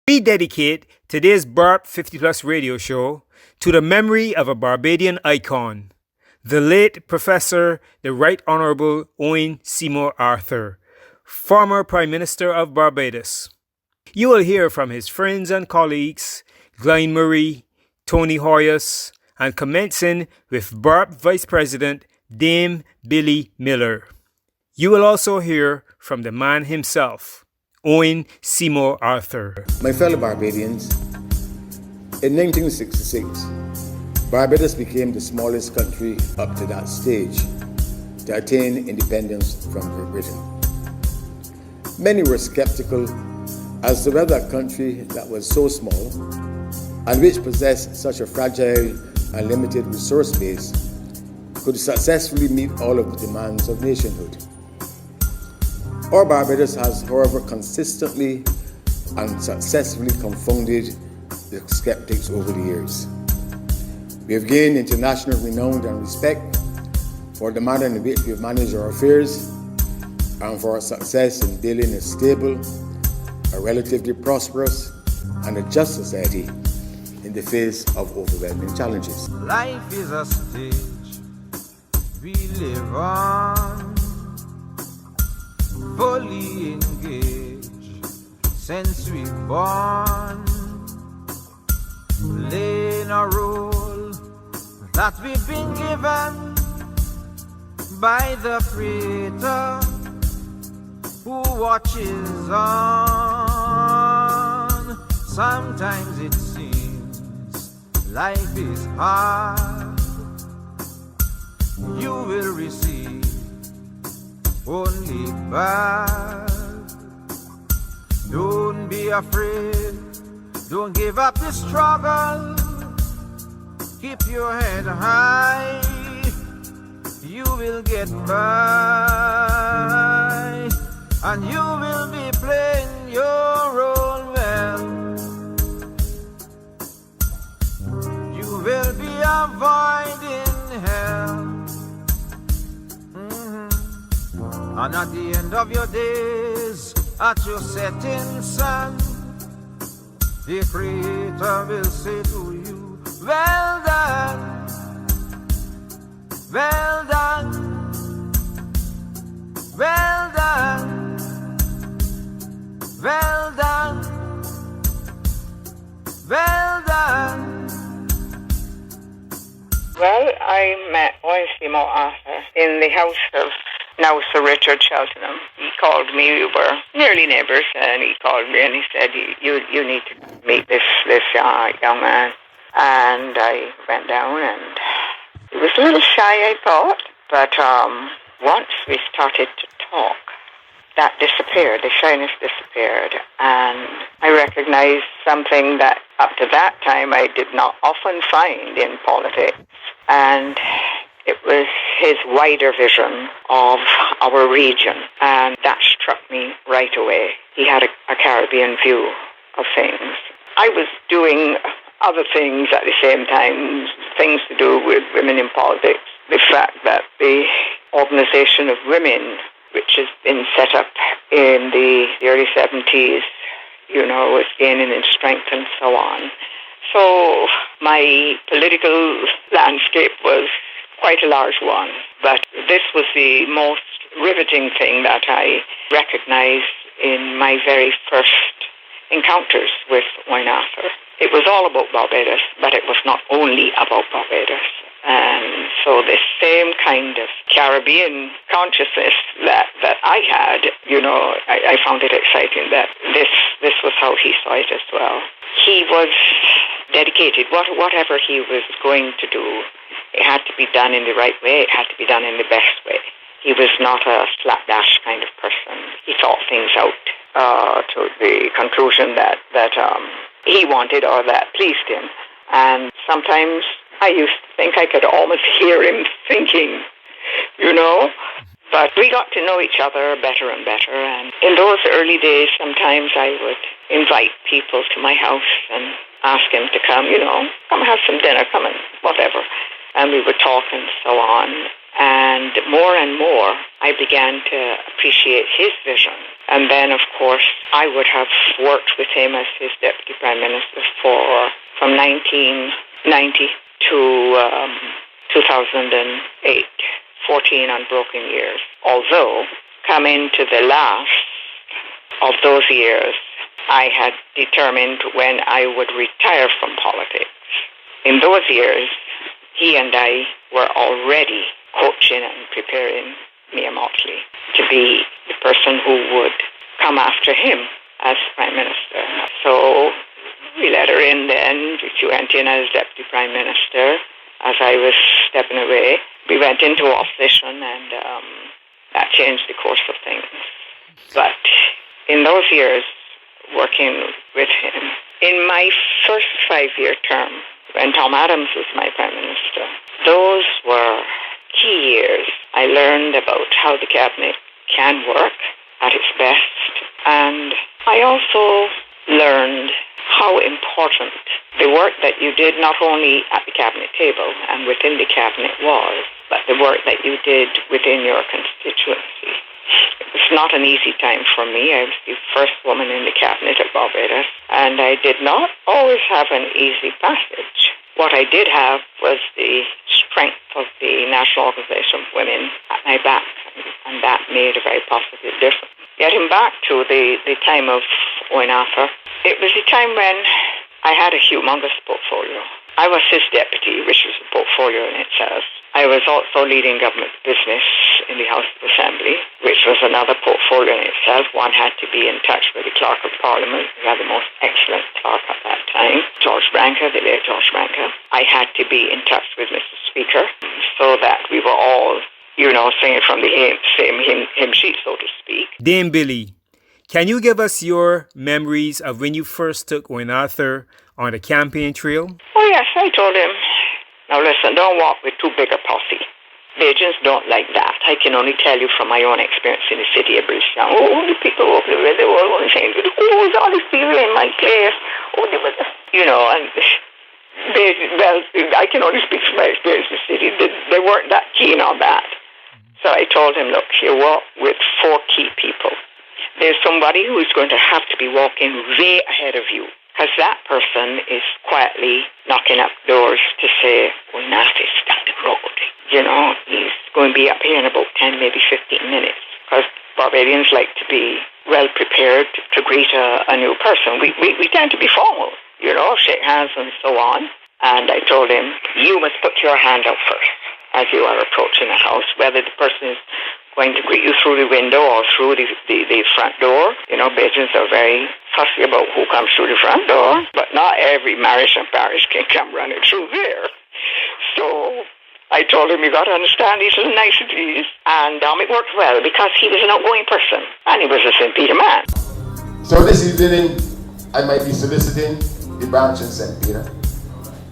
We dedicate today's BARP 50 Plus radio show to the memory of a Barbadian icon, the late Professor the Right Honourable Owen Seymore Arthur, former Prime Minister of Barbados. You will hear from his friends and colleagues, Glyne Murray, Tony Hoyos, and commencing with BARP Vice President Dame Billie Miller. You will also hear from the man himself, Owen Seymore Arthur. My fellow Barbadians, in 1966, Barbados became the smallest country up to that stage to attain independence from Great Britain. Many were skeptical as to whether a country that was so small and which possessed such a fragile and limited resource base could successfully meet all of the demands of nationhood. Our Barbados has, however, consistently and successfully confounded the skeptics over the years. We have gained international renown and respect for the manner in which we have managed our affairs and for our success in building a stable, a relatively prosperous, and a just society in the face of overwhelming challenges. Life is a stage we live on, fully engaged since we born, playing a role that we've been given by the Creator who watches on. Sometimes it seems life is hard. You will receive only bad. Don't be afraid. Don't give up the struggle. Keep your head high. You will get by, and you will be playing your role well. You will be avoiding hell. And at the end of your days, at your setting sun, the Creator will say to you, well done, well done, well done, well done, well done. Well, I met Owen Seymore Arthur in the house of now Sir Richard Cheltenham. He called me, we were nearly neighbours, and he called me and he said, you need to meet this young man. And I went down, and he was a little shy, I thought, but once we started to talk, that disappeared, the shyness disappeared, and I recognized something that up to that time I did not often find in politics, and it was his wider vision of our region, and that struck me right away. He had a Caribbean view of things. I was doing other things at the same time, things to do with women in politics. The fact that the Organization of Women, which has been set up in the early 70s, was gaining in strength and so on. So my political landscape was quite a large one, but this was the most riveting thing that I recognized in my very first encounters with Owen Arthur. It was all about Barbados, but it was not only about Barbados. And so this same kind of Caribbean consciousness that I had, I found it exciting that this was how he saw it as well. He was dedicated. Whatever he was going to do, it had to be done in the right way. It had to be done in the best way. He was not a slapdash kind of person. He thought things out to the conclusion that he wanted or that pleased him. And sometimes I used to think I could almost hear him thinking, But we got to know each other better and better. And in those early days, sometimes I would invite people to my house and ask him to come, come have some dinner, come and whatever. And we would talk and so on. And more, I began to appreciate his vision. And then, of course, I would have worked with him as his Deputy Prime Minister from 1990 to 2008, 14 unbroken years. Although, coming to the last of those years, I had determined when I would retire from politics. In those years, he and I were already coaching and preparing Mia Motley to be the person who would come after him as Prime Minister. So we let her in then. She went in as Deputy Prime Minister. As I was stepping away, we went into opposition, and that changed the course of things. But in those years, working with him, in my first 5-year term, when Tom Adams was my Prime Minister, those were key years. I learned about how the Cabinet can work at its best, and I also learned how important the work that you did not only at the Cabinet table and within the Cabinet was, but the work that you did within your constituency. It was not an easy time for me. I was the first woman in the Cabinet of Barbados, and I did not always have an easy passage. What I did have was the strength of the National Organisation of Women at my back, and that made a very positive difference. Getting back to the time of Owen Arthur, it was a time when I had a humongous portfolio. I was his deputy, which was a portfolio in itself. I was also leading government business in the House of Assembly, which was another portfolio in itself. One had to be in touch with the Clerk of Parliament. We had the most excellent clerk at that time, George Branca, the late George Branca. I had to be in touch with Mr. Speaker so that we were all, singing from the same hymn sheet, so to speak. Dame Billie, can you give us your memories of when you first took Owen Arthur on the campaign trail? Oh, yes, I told him, now listen, don't walk with too big a posse. Bajans don't like that. I can only tell you from my own experience in the city of Bridgetown. Oh, the people over there, they were all saying, oh, all these people in my place. Oh, they were, and I can only speak from my experience in the city. They weren't that keen on that. So I told him, look, you walk with 4 key people. There's somebody who is going to have to be walking way ahead of you, because that person is quietly knocking up doors to say, well, Natty's down the road. He's going to be up here in about 10, maybe 15 minutes, because Barbadians like to be well prepared to greet a new person. We tend to be formal, shake hands and so on. And I told him, you must put your hand out first as you are approaching a house, whether the person is going to greet you through the window or through the front door. Bajans are very fussy about who comes through the front door, but not every marish and parish can come running through there. So I told him, you got to understand these little niceties. And it worked well because he was an outgoing person and he was a St. Peter man. So this evening, I might be soliciting the branch in St. Peter.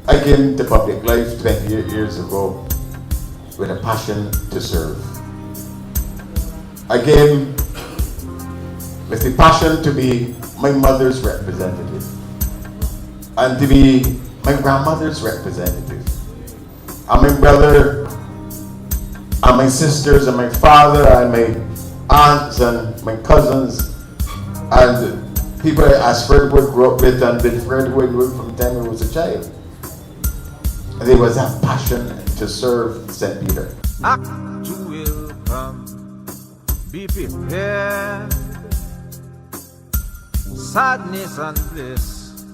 I came to public life 28 years ago with a passion to serve. I came with the passion to be my mother's representative and to be my grandmother's representative, and my brother and my sisters and my father and my aunts and my cousins and people as Fred Wood grew up with and been Fred Wood from the time I was a child. And there was that passion to serve St. Peter. Act will come, be prepared. Sadness and bliss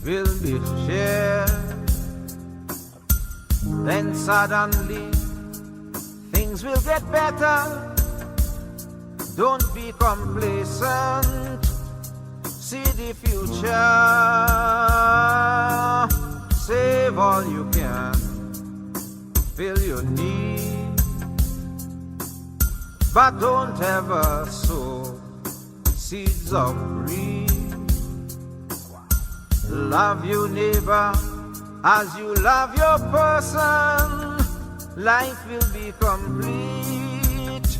will be shared. Then suddenly things will get better. Don't be complacent. See the future. Save all you can. Fill your need. But don't ever sow seeds of greed. Love your neighbor as you love your person. Life will be complete.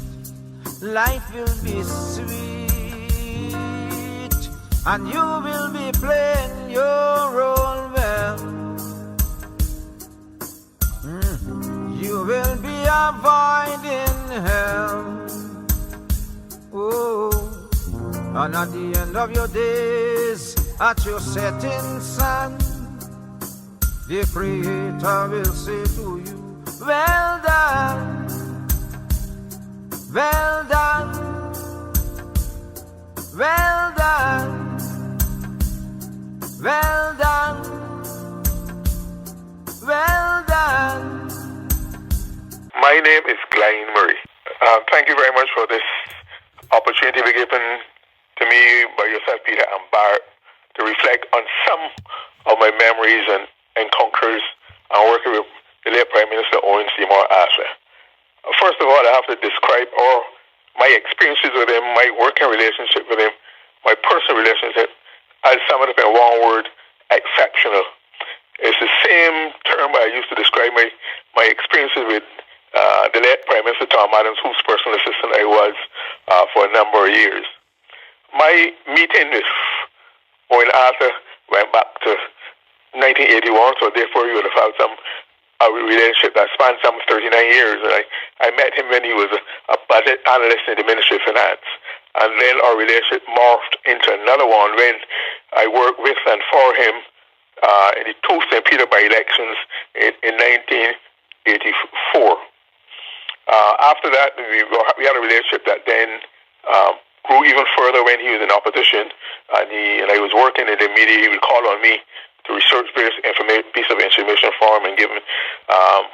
Life will be sweet. And you will be playing your role well. You will be a avoiding hell. Oh, and at the end of your days, at your setting sun, the Creator will say to you, well done, well done, well done, well done, well done. My name is Glyne Murray. Thank you very much for this opportunity given to me by yourself, Peter, and BARP to reflect on some of my memories and encounters and working with the late Prime Minister Owen Seymore. First of all, I have to describe my experiences with him, my working relationship with him, my personal relationship, as some of them in one word, exceptional. It's the same term I used to describe my experiences with the late Prime Minister Tom Adams, whose personal assistant I was for a number of years. My meeting with Owen Arthur went back to 1981, so therefore you would have had a relationship that spanned some 39 years. And I met him when he was a budget analyst in the Ministry of Finance. And then our relationship morphed into another one when I worked with and for him in the two St. Peter by-elections in 1984. After that, we had a relationship that then grew even further when he was in opposition, and I was working in the media. He would call on me to research various piece of information for him and give him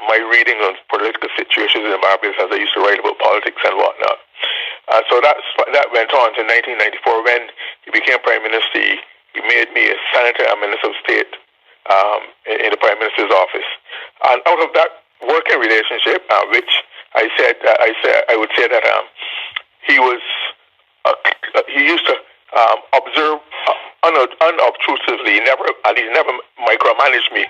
my reading on political situations in Barbados, as I used to write about politics and whatnot. So that went on to 1994 when he became Prime Minister. He made me a Senator and Minister of State in the Prime Minister's office. And out of that working relationship, which I would say that he used to observe unobtrusively, never micromanage me.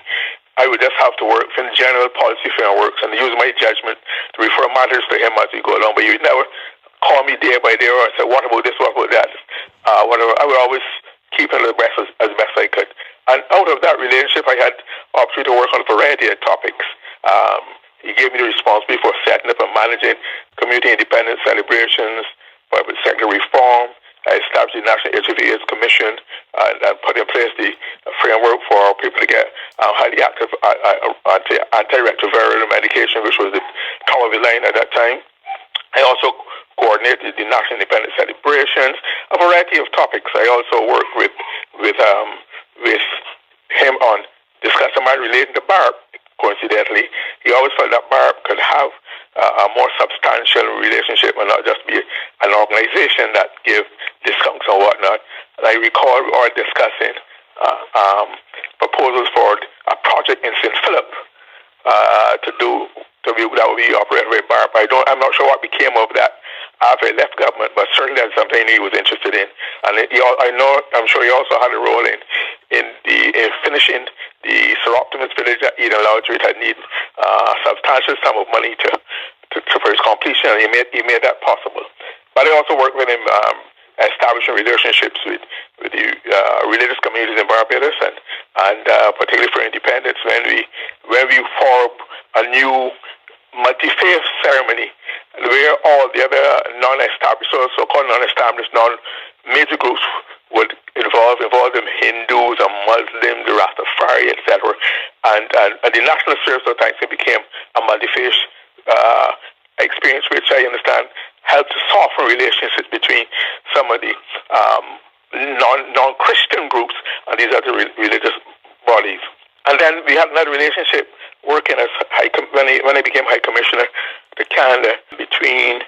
I would just have to work in general policy frameworks and use my judgment to refer matters to him as we go along. But he would never call me day by day or say, what about this, what about that, whatever. I would always keep him abreast as best I could. And out of that relationship, I had opportunity to work on a variety of topics. He gave me the responsibility for setting up and managing community independence celebrations, private sector reform. I established the National HIV AIDS Commission and put in place the framework for people to get highly active antiretroviral medication, which was the top of the line at that time. I also coordinated the National Independence celebrations, a variety of topics. I also worked with him on discussing matters relating to BARP. Coincidentally, he always felt that BARP could have a more substantial relationship and not just be an organization that gave discounts and whatnot. And I recall we were discussing proposals for a project in St. Philip that would be operated by BARP. I'm not sure what became of that after he left government, but certainly that's something he was interested in. And I'm sure he also had a role in finishing the Seroptimus village at Eden Lodge, which had needed a substantial sum of money for its completion, and he made that possible. But I also worked with him establishing relationships with the religious communities in Barbados, and particularly for independence when we formed a new multi-faith ceremony where all the other non-established, so-called non-established, non-major groups would involve them Hindus and Muslims, the Rastafari, etc. And the National Service of Thanksgiving became a multi-faith experience, which I understand helped to soften relationships between some of the non-Christian groups and these other religious bodies. And then we had another relationship working as when I became High Commissioner to Canada between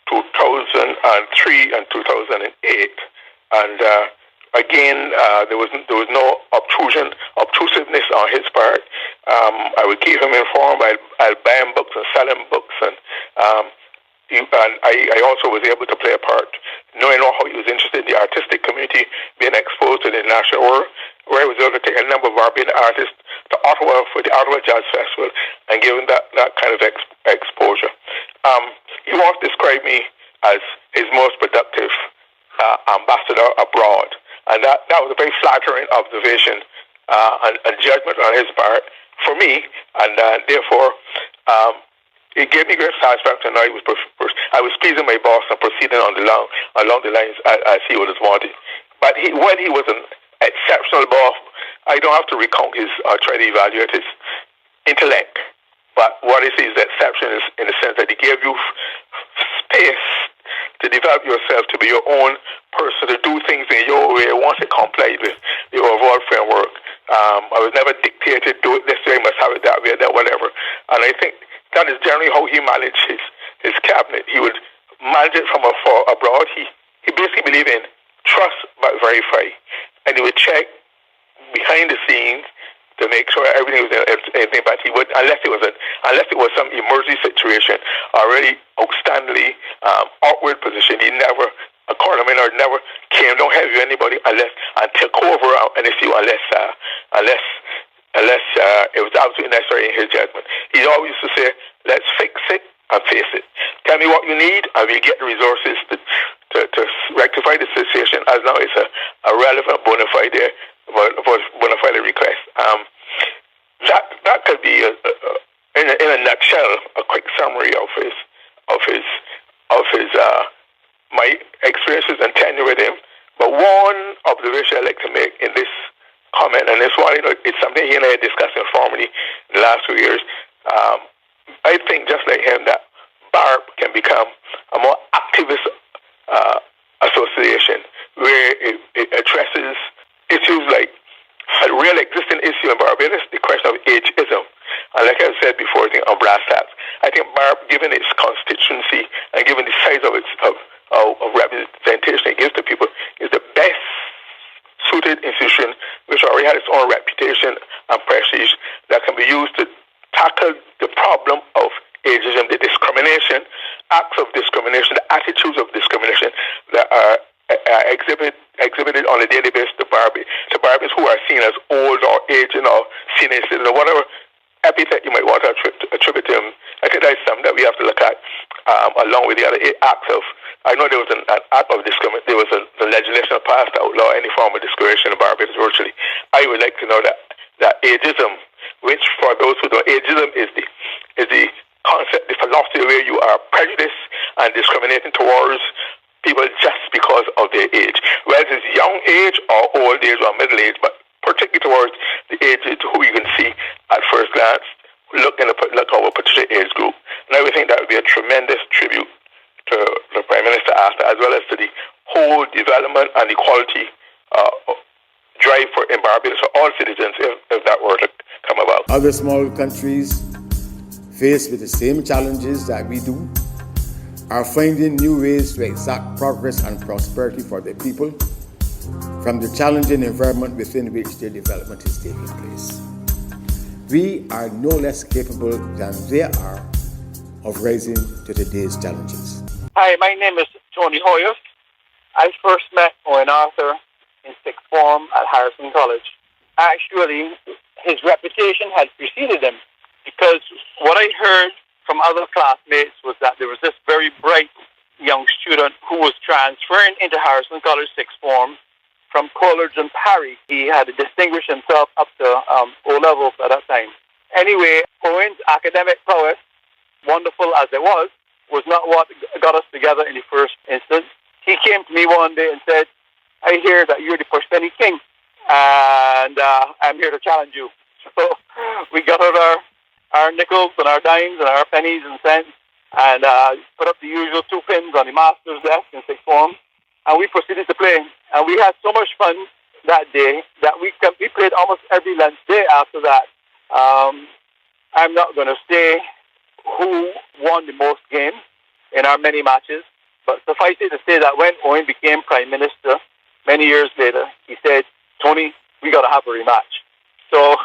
2003 and 2008. And again, there was no obtrusiveness on his part. I would keep him informed. I'd buy him books and sell him books, and I also was able to play a part, knowing how he was interested in the artistic community, being exposed to the national world, where I was able to take a number of Barbadian artists to Ottawa for the Ottawa Jazz Festival and give him that kind of exposure. He once described me as his most productive ambassador abroad, and that was a very flattering observation and judgment on his part for me, and therefore It gave me great satisfaction. I was pleasing my boss and proceeding along the lines as he was wanting. But when he was an exceptional boss, I don't have to recount his or try to evaluate his intellect. But what is his exception is in the sense that he gave you space to develop yourself, to be your own person, to do things in your way once it complied with the overall framework. I was never dictated, do it this way, must have it that way, that whatever. And I think that is generally how he managed his cabinet. He would manage it from abroad. He basically believed in trust but verify. And he would check behind the scenes to make sure everything was anything, but he would, unless it was some emergency situation, already outstandingly awkward position. He never, a coroner never came, don't have you anybody and took over an issue unless it was absolutely necessary in his judgment. He always used to say, let's fix it and face it. Tell me what you need and we'll get the resources to rectify the situation as long as a relevant bona fide request. That could be in a nutshell a quick summary of his my experiences and tenure with him. But one observation I'd like to make in this comment, and this one, it's something he and I had discussed informally in the last 2 years. I think just like him that BARP can become a more activist association where it addresses issues like a real existing issue in Barbados, the question of ageism. And like I said before, I think on brass tacks, I think BARP, given its constituency and given the size of its of representation it gives to people, is the best suited institution which already had its own reputation and prestige that can be used to tackle the problem of ageism, the discrimination, acts of discrimination, the attitudes of discrimination that are exhibited on a daily basis to Barbadians who are seen as old or aging or senior citizens or whatever epithet you might want to attribute to him. I think that's something that we have to look at along with the other acts of. I know there was an act of discrimination. There was the legislation passed to outlaw any form of discrimination in Barbados virtually. I would like to know that ageism, which for those who don't, ageism is the concept, the philosophy where you are prejudiced and discriminating towards people just because of their age, whether it's young age or old age or middle age, but particularly towards the age who you can see at first glance, look over a particular age group. And I would think that would be a tremendous tribute to the Prime Minister after, as well as to the whole development and equality drive in Barbados for all citizens if that were to come about. Other small countries faced with the same challenges that we do are finding new ways to exact progress and prosperity for their people from the challenging environment within which their development is taking place. We are no less capable than they are of rising to today's challenges. Hi, my name is Tony Hoyos. I first met Owen Arthur in sixth form at Harrison College. Actually, his reputation had preceded him because what I heard from other classmates was that there was this very bright young student who was transferring into Harrison College sixth form from Coleridge and Parry. He had distinguished himself up to O-levels at that time. Anyway, Owen's academic prowess, wonderful as it was not what got us together in the first instance. He came to me one day and said, I hear that you're the Pushpenny King, and I'm here to challenge you. So we got out our nickels and our dimes and our pennies and cents and put up the usual 2 pins on the master's desk in sixth form, and we proceeded to play. And we had so much fun that day that we played almost every lunch day after that. I'm not going to say who won the most games in our many matches, but suffice it to say that when Owen became Prime Minister many years later, he said, Tony, we got to have a rematch. So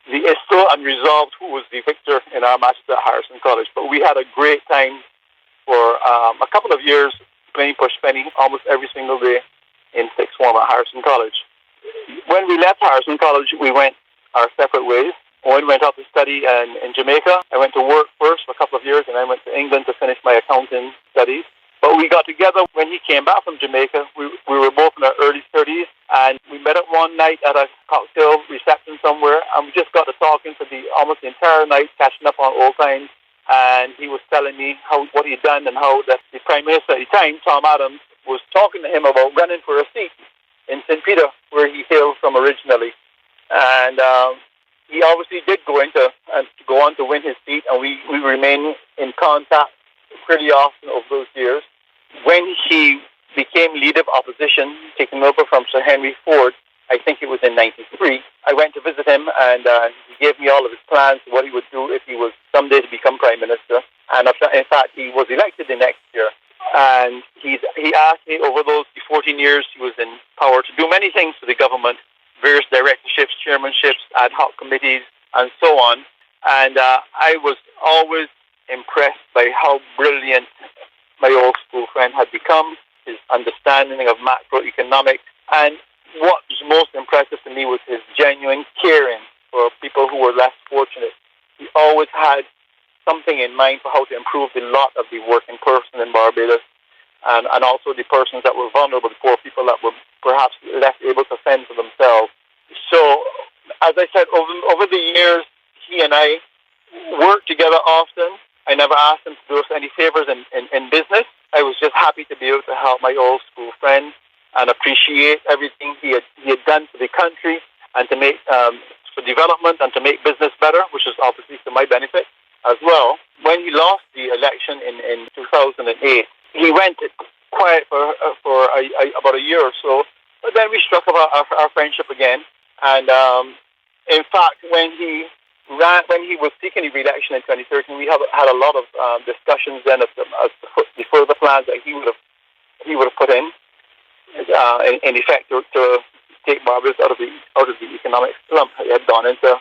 it's still unresolved who was the victor in our matches at Harrison College, but we had a great time for a couple of years playing Pushpenny almost every single day in sixth form at Harrison College. When we left Harrison College, we went our separate ways. Owen went out to study in Jamaica. I went to work first for a couple of years, and I went to England to finish my accounting studies. But we got together when he came back from Jamaica. We were both in our early 30s, and we met up one night at a cocktail reception somewhere, and we just got to talking for almost the entire night, catching up on old times. and he was telling me what he'd done and how the Prime Minister at the time, Tom Adams, was talking to him about running for a seat in St. Peter, where he hailed from originally. And he obviously did go on to win his seat, and we remain in contact pretty often over those years. When he became leader of opposition, taking over from Sir Henry Ford, I think it was in 93, I went to visit him, and he gave me all of his plans, what he would do if he was someday to become Prime Minister. And in fact, he was elected the next year. And he asked me over those 14 years he was in power to do many things for the government, various directorships, chairmanships, ad hoc committees, and so on. And I was always impressed by how brilliant my old school friend had become, his understanding of macroeconomics. And what was most impressive to me was his genuine caring for people who were less fortunate. He always had something in mind for how to improve the lot of the working person in Barbados, and also the persons that were vulnerable, the poor people that were perhaps less able to fend for themselves. So, as I said, over the years, he and I worked together often. I never asked him to do us any favors in business. I was just happy to be able to help my old school friend and appreciate everything he had done for the country and to make for development and to make business better, which is obviously to my benefit as well. When he lost the election in 2008, he went quiet for about a year or so, but then we struck up our friendship again. And in fact, when he was seeking re-election in 2013, we had a lot of discussions then as the further plans that he would have put in effect to take Barbados out of the economic slump he had gone into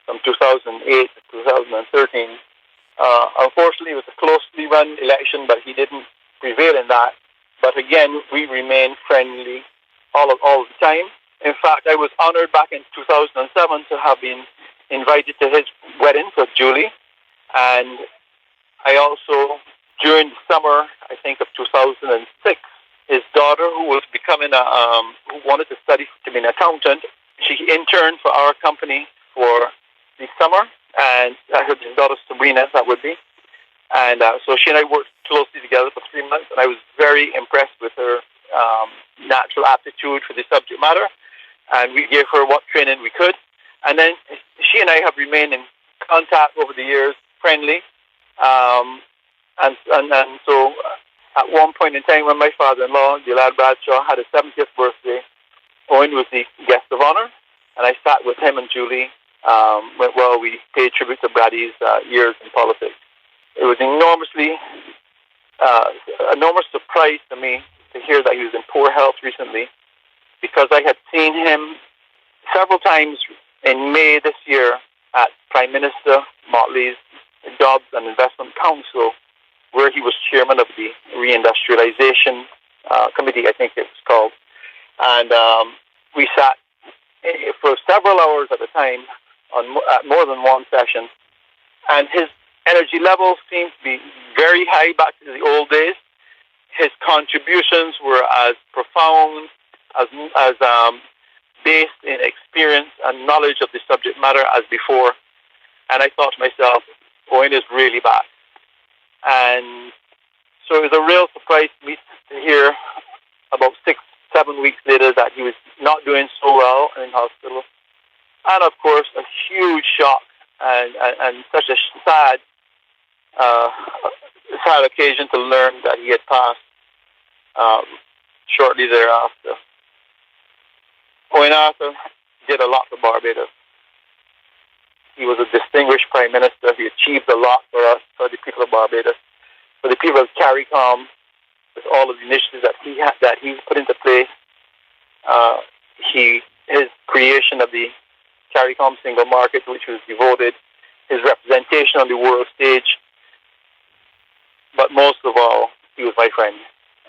from 2008 to 2013. Unfortunately, it was a closely run election, but he didn't prevail in that. But again, we remained friendly all the time. In fact, I was honored back in 2007 to have been invited to his wedding for Julie. And I also, during the summer, I think of 2006, his daughter, who was who wanted to study to be an accountant, she interned for our company for the summer, and his daughter Sabrina, that would be. And so she and I worked closely together for 3 months, and I was very impressed with her natural aptitude for the subject matter, and we gave her what training we could. And then she and I have remained in contact over the years, friendly. And so at one point in time when my father-in-law, the lad Bradshaw, had his 70th birthday, Owen was the guest of honor, and I sat with him and Julie while we paid tribute to Brady's years in politics. It was enormous surprise to me to hear that he was in poor health recently, because I had seen him several times in May this year at Prime Minister Motley's Jobs and Investment Council, where he was chairman of the Reindustrialization Committee, I think it was called. And we sat for several hours at a time at more than one session. And his energy levels seemed to be very high back to the old days. His contributions were as profound, as based in experience and knowledge of the subject matter as before. And I thought to myself, Owen is really back. And so it was a real surprise to me to hear about 6-7 weeks later that he was not doing so well in hospital. And of course, a huge shock and such a sad occasion to learn that he had passed shortly thereafter. Owen Arthur did a lot for Barbados. He was a distinguished Prime Minister. He achieved a lot for us, for the people of Barbados, for the people of CARICOM, with all of the initiatives that he put into play. His creation of the CARICOM single market, which was devoted, his representation on the world stage. But most of all, he was my friend.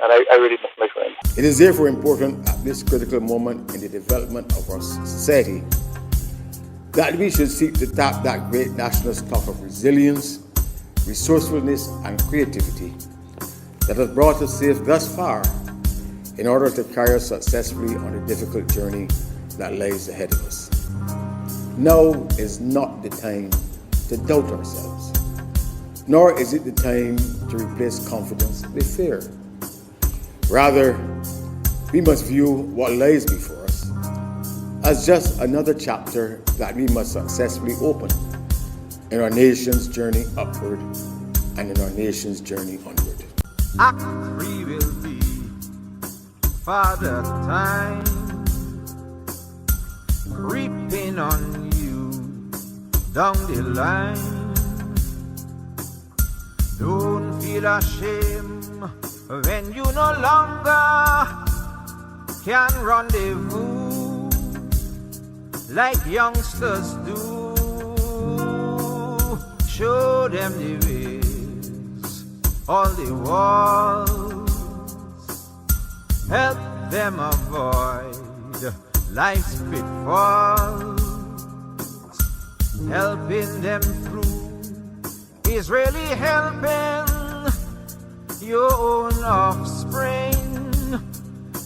And I really miss my friend. It is therefore important at this critical moment in the development of our society that we should seek to tap that great national stock of resilience, resourcefulness, and creativity that has brought us safe thus far in order to carry us successfully on the difficult journey that lies ahead of us. Now is not the time to doubt ourselves. Nor is it the time to replace confidence with fear. Rather, we must view what lies before us as just another chapter that we must successfully open in our nation's journey upward and in our nation's journey onward. Act 3 will be Father Time creeping on you down the line. Don't feel ashamed when you no longer can rendezvous like youngsters do. Show them the ways, all the walls. Help them avoid life's pitfalls. Helping them through is really helping your own offspring.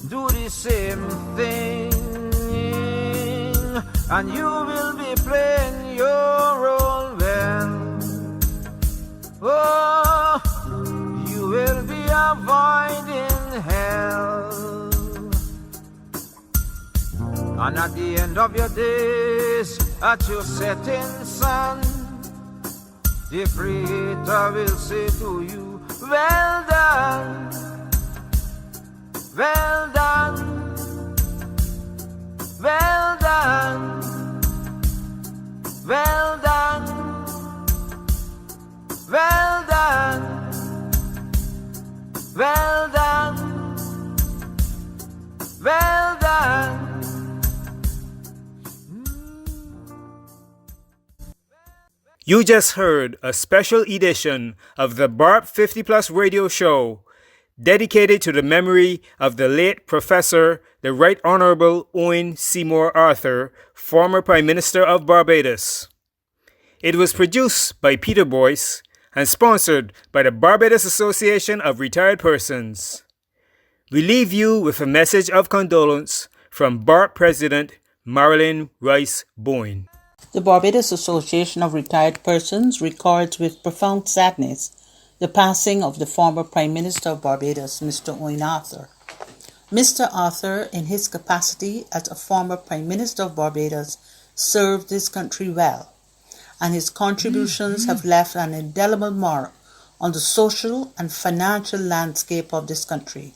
Do the same thing, and you will be playing your role well. Oh, you will be avoiding hell. And at the end of your days, at your setting sun, the Creator will say to you, well done, well done, well done, well done, well done, well done, well done. You just heard a special edition of the BARP 50 Plus radio show dedicated to the memory of the late Professor, the Right Honorable Owen Seymore Arthur, former Prime Minister of Barbados. It was produced by Peter Boyce and sponsored by the Barbados Association of Retired Persons. We leave you with a message of condolence from BARP President Marilyn Rice-Bowen. The Barbados Association of Retired Persons records with profound sadness the passing of the former Prime Minister of Barbados, Mr. Owen Arthur. Mr. Arthur, in his capacity as a former Prime Minister of Barbados, served this country well, and his contributions have left an indelible mark on the social and financial landscape of this country.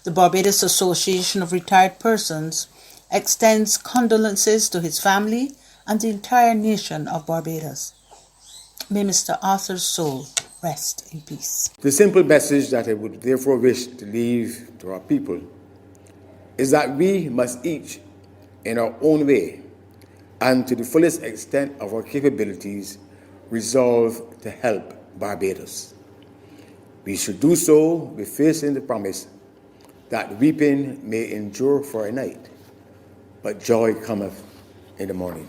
The Barbados Association of Retired Persons extends condolences to his family and the entire nation of Barbados. May Mr. Arthur's soul rest in peace. The simple message that I would therefore wish to leave to our people is that we must each, in our own way, and to the fullest extent of our capabilities, resolve to help Barbados. We should do so with faith in the promise that weeping may endure for a night, but joy cometh in the morning.